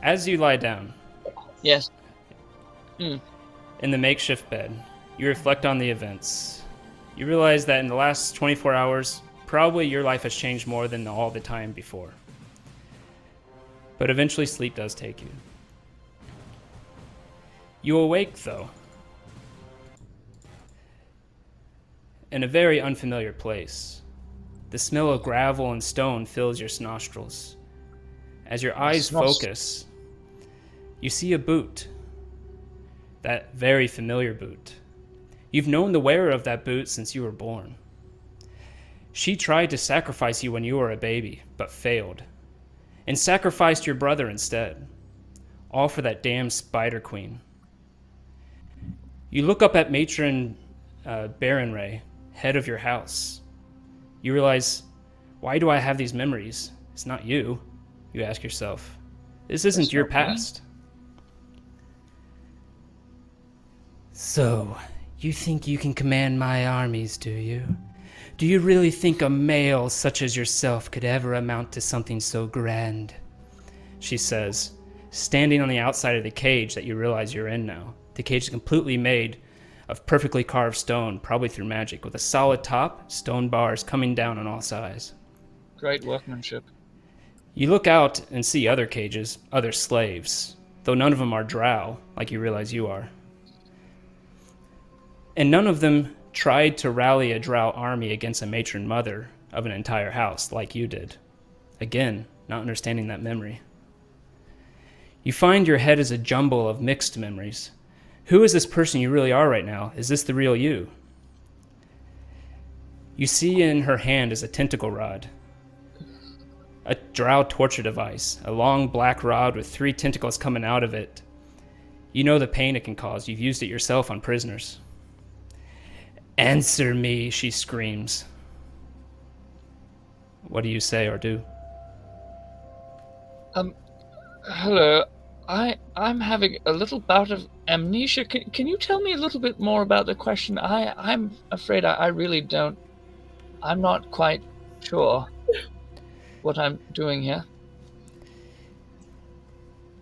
As you lie down Yes. in the makeshift bed, you reflect on the events. You realize that in the last 24 hours, probably your life has changed more than all the time before. But eventually sleep does take you. You awake, though, in a very unfamiliar place. The smell of gravel and stone fills your nostrils. As your eyes focus, you see a boot. That very familiar boot. You've known the wearer of that boot since you were born. She tried to sacrifice you when you were a baby, but failed, and sacrificed your brother instead, all for that damn Spider Queen. You look up at Matron Baron Ray, head of your house. You realize, why do I have these memories? It's not you, you ask yourself. This isn't your past. So, you think you can command my armies, do you? Do you really think a male such as yourself could ever amount to something so grand? She says, standing on the outside of the cage that you realize you're in now. The cage is completely made of perfectly carved stone, probably through magic, with a solid top, stone bars coming down on all sides. Great workmanship. You look out and see other cages, other slaves, though none of them are drow, like you realize you are. And none of them tried to rally a drow army against a matron mother of an entire house, like you did. Again, not understanding that memory. You find your head is a jumble of mixed memories. Who is this person you really are right now? Is this the real you? You see in her hand is a tentacle rod, a drow torture device, a long black rod with 3 tentacles coming out of it. You know the pain it can cause. You've used it yourself on prisoners. Answer me, she screams. What do you say or do? Hello. I'm having a little bout of amnesia. Can you tell me a little bit more about the question? I'm afraid I really don't. I'm not quite sure what I'm doing here.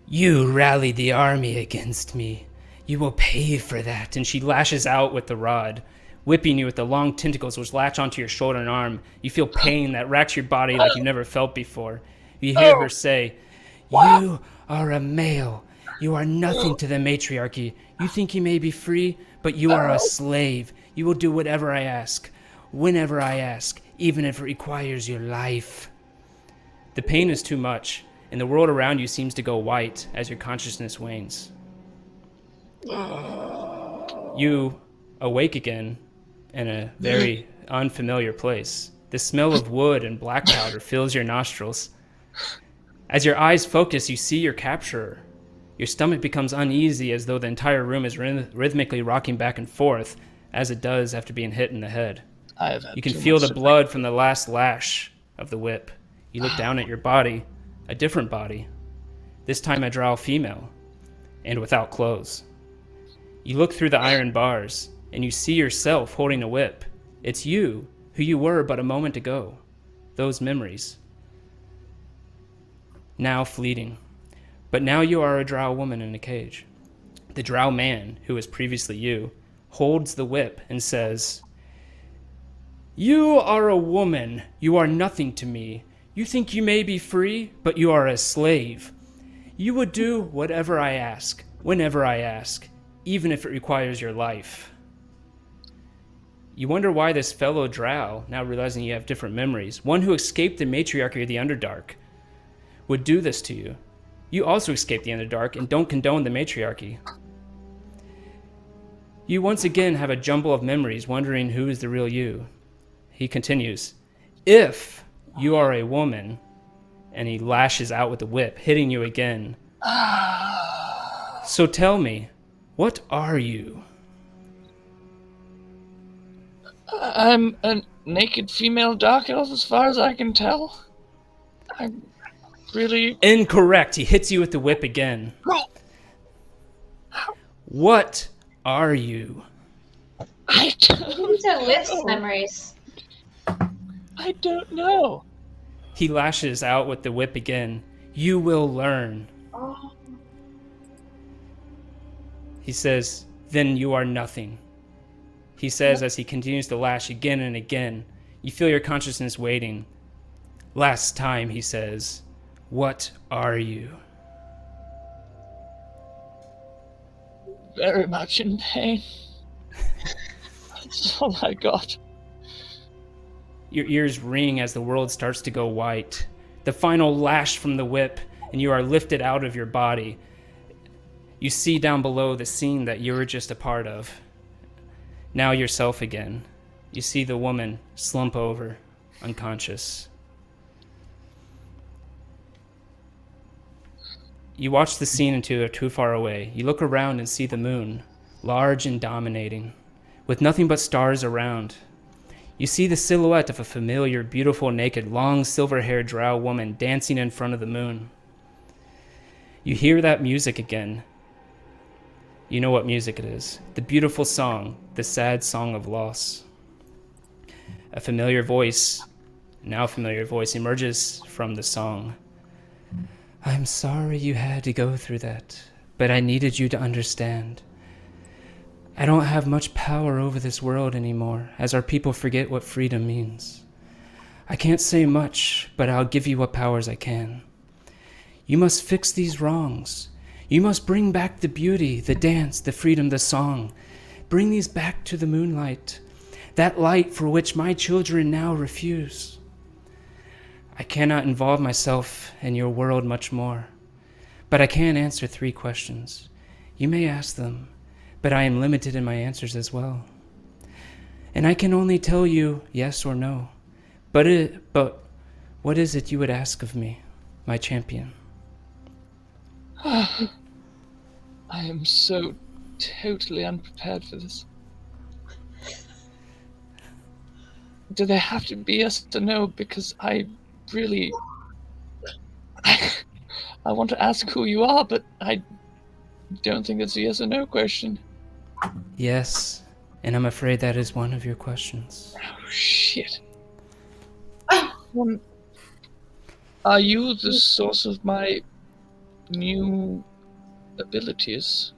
You rallied the army against me. You will pay for that. And she lashes out with the rod, whipping you with the long tentacles which latch onto your shoulder and arm. You feel pain that racks your body like you've never felt before. You hear her say, "You are a male. You are nothing to the matriarchy. You think you may be free, but you are a slave. You will do whatever I ask, whenever I ask, even if it requires your life." The pain is too much, and the world around you seems to go white as your consciousness wanes. You awake again in a very unfamiliar place. The smell of wood and black powder fills your nostrils. As your eyes focus, you see your capturer. Your stomach becomes uneasy as though the entire room is rhythmically rocking back and forth, as it does after being hit in the head. You can feel the blood from the last lash of the whip. You look down at your body, a different body, this time a drow female, and without clothes. You look through the iron bars, and you see yourself holding a whip. It's you, who you were but a moment ago. Those memories. Now fleeting. But now you are a drow woman in a cage. The drow man, who was previously you, holds the whip and says, "You are a woman. You are nothing to me. You think you may be free, but you are a slave. You would do whatever I ask, whenever I ask, even if it requires your life." You wonder why this fellow drow, now realizing you have different memories, one who escaped the matriarchy of the Underdark, would do this to you. You also escaped the Underdark and don't condone the matriarchy. You once again have a jumble of memories, wondering who is the real you. He continues, "If you are a woman," and he lashes out with the whip, hitting you again. "So tell me, what are you?" I'm a naked female dark elf as far as I can tell. I'm really... Incorrect. He hits you with the whip again. What are you? I don't These are Lift's memories. I don't know. He lashes out with the whip again. "You will learn." He says, "Then you are nothing." He says as he continues to lash again and again. You feel your consciousness waiting. "Last time," he says, "what are you?" Very much in pain. That's all I got. Your ears ring as the world starts to go white. The final lash from the whip, and you are lifted out of your body. You see down below the scene that you were just a part of. Now yourself again. You see the woman slump over, unconscious. You watch the scene until you're too far away. You look around and see the moon, large and dominating, with nothing but stars around. You see the silhouette of a familiar, beautiful, naked, long, silver-haired drow woman dancing in front of the moon. You hear that music again. You know what music it is. The beautiful song, the sad song of loss. A familiar voice, now familiar voice, emerges from the song. "I'm sorry you had to go through that, but I needed you to understand. I don't have much power over this world anymore, as our people forget what freedom means. I can't say much, but I'll give you what powers I can. You must fix these wrongs. You must bring back the beauty, the dance, the freedom, the song. Bring these back to the moonlight, that light for which my children now refuse. I cannot involve myself in your world much more, but I can answer 3 questions. You may ask them, but I am limited in my answers as well. And I can only tell you yes or no. But what is it you would ask of me, my champion?" I am so totally unprepared for this. Do they have to be yes or no? Because I really... I want to ask who you are, but I don't think it's a yes or no question. Yes, and I'm afraid that is one of your questions. Oh, shit. Are you the source of my new abilities?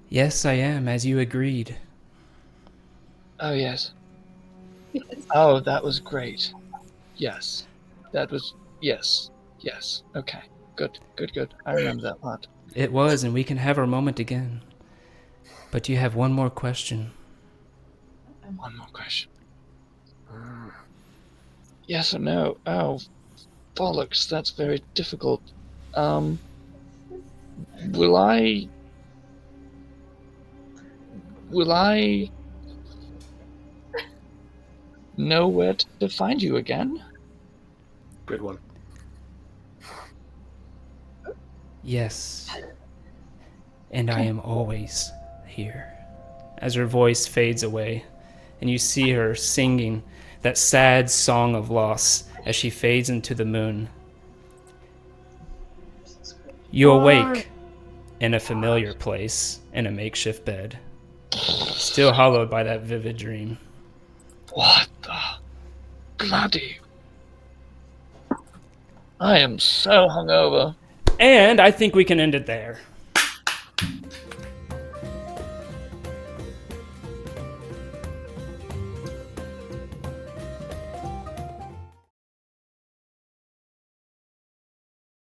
Yes, I am, as you agreed. Oh, yes. Oh, that was great. Yes. That was... Yes. Yes. Okay. Good. Good, good. I remember that part. It was, and we can have our moment again. But you have one more question. One more question. Yes or no? Oh, bollocks. That's very difficult. Will I know where to find you again? Good one. Yes. And I am always here. As her voice fades away, and you see her singing that sad song of loss as she fades into the moon. You awake in a familiar place, in a makeshift bed, still hollowed by that vivid dream. What the bloody... I am so hungover. And I think we can end it there.